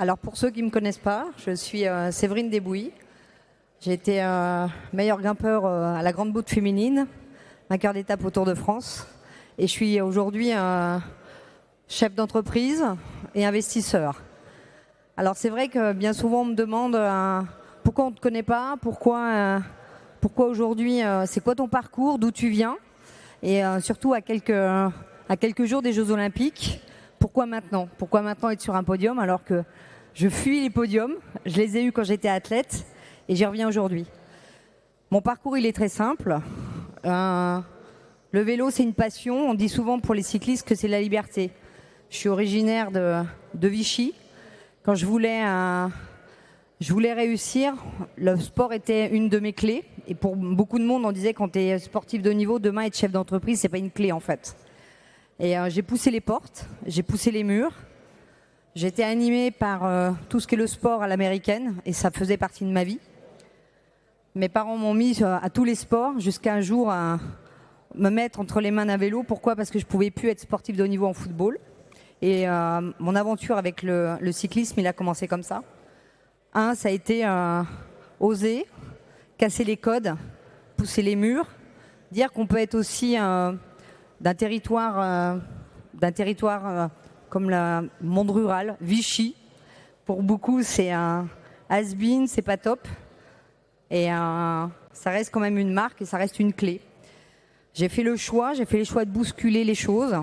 Alors pour ceux qui ne me connaissent pas, je suis Séverine Desbouilles. J'ai été meilleure grimpeur à la grande boucle féminine, vainqueur d'étape au Tour de France. Et je suis aujourd'hui chef d'entreprise et investisseur. Alors c'est vrai que bien souvent on me demande pourquoi on ne te connaît pas, pourquoi aujourd'hui, c'est quoi ton parcours, d'où tu viens, et surtout à quelques jours des Jeux Olympiques, pourquoi maintenant être sur un podium alors que je fuis les podiums, je les ai eus quand j'étais athlète et j'y reviens aujourd'hui. Mon parcours il est très simple. Le vélo c'est une passion, on dit souvent pour les cyclistes que c'est la liberté. Je suis originaire de Vichy. Quand je voulais réussir, le sport était une de mes clés. Et pour beaucoup de monde, on disait quand tu es sportif de haut niveau, demain être chef d'entreprise, c'est pas une clé en fait. Et j'ai poussé les portes, j'ai poussé les murs. J'étais animée par tout ce qui est le sport à l'américaine et ça faisait partie de ma vie. Mes parents m'ont mis à tous les sports jusqu'à un jour à me mettre entre les mains d'un vélo. Pourquoi ? Parce que je ne pouvais plus être sportif de haut niveau en football. Et mon aventure avec le cyclisme, il a commencé comme ça. Ça a été oser, casser les codes, pousser les murs, dire qu'on peut être aussi d'un territoire comme le monde rural, Vichy. Pour beaucoup, c'est un has-been, c'est pas top. Et ça reste quand même une marque et ça reste une clé. J'ai fait le choix de bousculer les choses.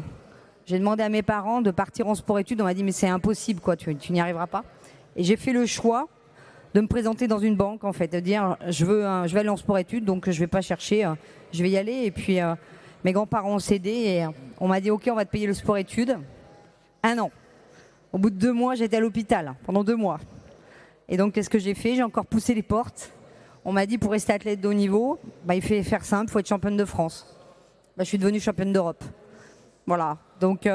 J'ai demandé à mes parents de partir en sport-études. On m'a dit, mais c'est impossible, quoi, tu n'y arriveras pas. Et j'ai fait le choix de me présenter dans une banque, en fait, de dire, je vais aller en sport-études, donc je vais pas chercher, je vais y aller. Et puis, mes grands-parents ont cédé et on m'a dit, OK, on va te payer le sport-études. 1 an. Au bout de 2 mois, j'étais à l'hôpital, pendant 2 mois. Et donc, qu'est-ce que j'ai fait ? J'ai encore poussé les portes. On m'a dit, pour rester athlète de haut niveau, il faut faire simple, il faut être championne de France. Je suis devenue championne d'Europe. Voilà. Donc,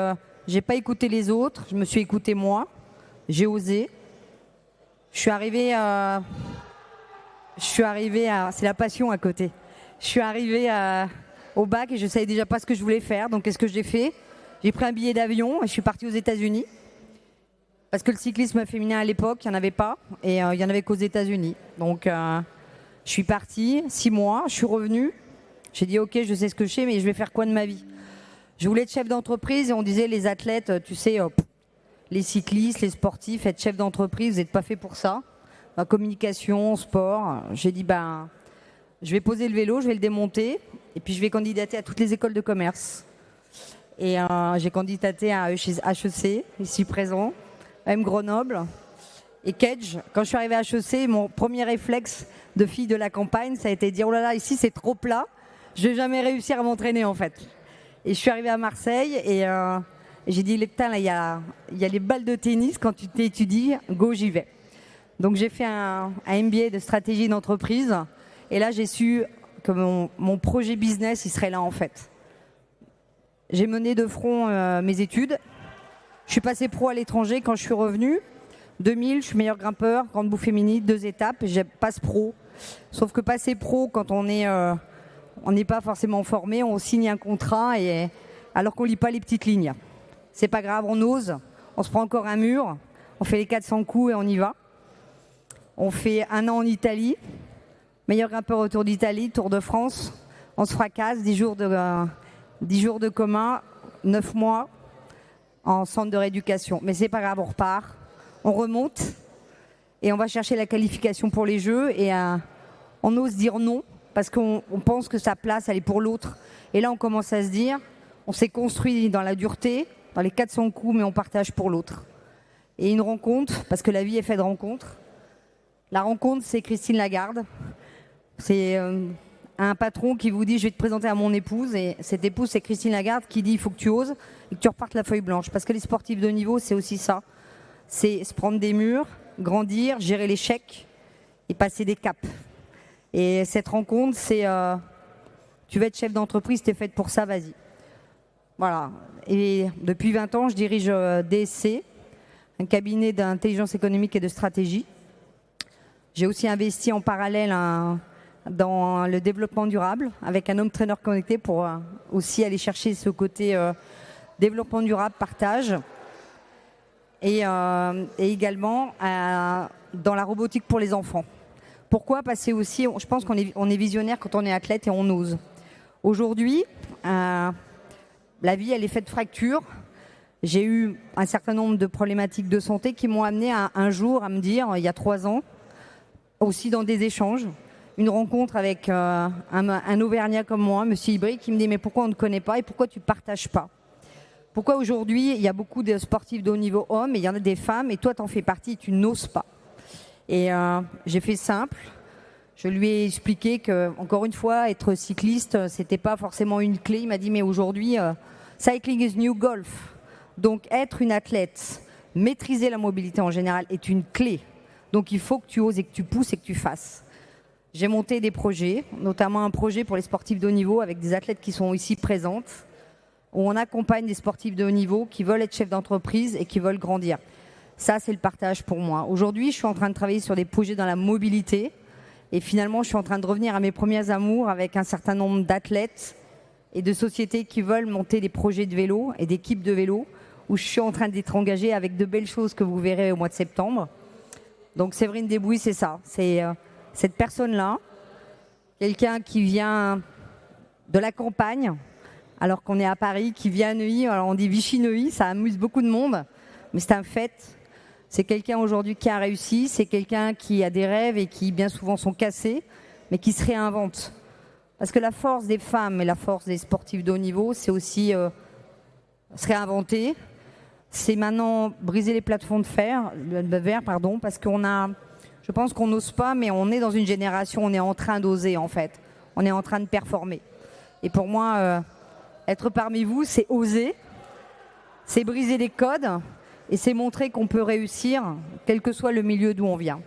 j'ai pas écouté les autres, je me suis écoutée moi. J'ai osé. Je suis arrivée à... C'est la passion à côté. Je suis arrivée au bac et je savais déjà pas ce que je voulais faire. Donc, qu'est-ce que j'ai fait ? J'ai pris un billet d'avion et je suis partie aux États-Unis. Parce que le cyclisme féminin à l'époque, il n'y en avait pas. Et il n'y en avait qu'aux États-Unis. Donc, je suis partie 6 mois, je suis revenue. J'ai dit, OK, je sais ce que je sais, mais je vais faire quoi de ma vie ? Je voulais être chef d'entreprise et on disait, les athlètes, tu sais, les cyclistes, les sportifs, être chef d'entreprise, vous n'êtes pas fait pour ça. Communication, sport. J'ai dit, je vais poser le vélo, je vais le démonter et puis je vais candidater à toutes les écoles de commerce. Et j'ai candidaté à HEC, ici présent, M Grenoble et Kedge. Quand je suis arrivée à HEC, mon premier réflexe de fille de la campagne, ça a été de dire, oh là là, ici c'est trop plat, je vais jamais réussir à m'entraîner en fait. Et je suis arrivée à Marseille et j'ai dit, putain, là, il y a les balles de tennis, quand tu t'étudies, go, j'y vais. Donc j'ai fait un MBA de stratégie d'entreprise et là j'ai su que mon projet business, il serait là en fait. J'ai mené de front mes études. Je suis passée pro à l'étranger quand je suis revenue. 2000, je suis meilleur grimpeur, grande boucle féminine, 2 étapes, et je passe pro. Sauf que passer pro, quand on n'est pas forcément formé, on signe un contrat alors qu'on lit pas les petites lignes. C'est pas grave, on ose, on se prend encore un mur, on fait les 400 coups et on y va. On fait 1 an en Italie, meilleur grimpeur au Tour d'Italie, Tour de France. On se fracasse, 10 jours de coma, 9 mois en centre de rééducation. Mais c'est pas grave, on repart, on remonte et on va chercher la qualification pour les Jeux et on ose dire non parce qu'on pense que sa place elle est pour l'autre. Et là on commence à se dire, on s'est construit dans la dureté, dans les 400 coups, mais on partage pour l'autre. Et une rencontre, parce que la vie est faite de rencontres. La rencontre, c'est Christine Lagarde. C'est un patron qui vous dit, je vais te présenter à mon épouse. Et cette épouse, c'est Christine Lagarde qui dit, il faut que tu oses et que tu repartes la feuille blanche. Parce que les sportifs de haut niveau, c'est aussi ça. C'est se prendre des murs, grandir, gérer l'échec et passer des caps. Et cette rencontre, c'est tu veux être chef d'entreprise, t'es faite pour ça, vas-y. Voilà. Et depuis 20 ans, je dirige DSC, un cabinet d'intelligence économique et de stratégie. J'ai aussi investi en parallèle dans le développement durable avec un home trainer connecté pour aussi aller chercher ce côté développement durable, partage. et également dans la robotique pour les enfants. Pourquoi ? Parce que aussi, je pense qu'on est visionnaire quand on est athlète et on ose. Aujourd'hui, la vie, elle est faite de fractures. J'ai eu un certain nombre de problématiques de santé qui m'ont amené un jour à me dire, il y a 3 ans, aussi dans des échanges, une rencontre avec un Auvergnat comme moi, M. Ibry, qui me dit « Mais pourquoi on ne connaît pas et pourquoi tu ne partages pas ?» Pourquoi aujourd'hui, il y a beaucoup de sportifs de haut niveau hommes et il y en a des femmes et toi, tu en fais partie, tu n'oses pas. Et j'ai fait simple. Je lui ai expliqué que, encore une fois, être cycliste, c'était pas forcément une clé. Il m'a dit, mais aujourd'hui, cycling is new golf. Donc, être une athlète, maîtriser la mobilité en général est une clé. Donc, il faut que tu oses et que tu pousses et que tu fasses. J'ai monté des projets, notamment un projet pour les sportifs de haut niveau avec des athlètes qui sont ici présentes, où on accompagne des sportifs de haut niveau qui veulent être chefs d'entreprise et qui veulent grandir. Ça, c'est le partage pour moi. Aujourd'hui, je suis en train de travailler sur des projets dans la mobilité. Et finalement, je suis en train de revenir à mes premiers amours avec un certain nombre d'athlètes et de sociétés qui veulent monter des projets de vélo et d'équipes de vélo, où je suis en train d'être engagée avec de belles choses que vous verrez au mois de septembre. Donc Séverine Desbouis, c'est ça. C'est cette personne-là, quelqu'un qui vient de la campagne, alors qu'on est à Paris, qui vient à Neuilly. Alors on dit Vichy-Neuilly, ça amuse beaucoup de monde, mais c'est un fait. C'est quelqu'un aujourd'hui qui a réussi, c'est quelqu'un qui a des rêves et qui bien souvent sont cassés, mais qui se réinvente. Parce que la force des femmes et la force des sportifs de haut niveau, c'est aussi se réinventer. C'est maintenant briser les plafonds de verre, parce je pense qu'on n'ose pas, mais on est dans une génération, on est en train d'oser en fait. On est en train de performer. Et pour moi, être parmi vous, c'est oser, c'est briser les codes, et c'est montrer qu'on peut réussir, quel que soit le milieu d'où on vient.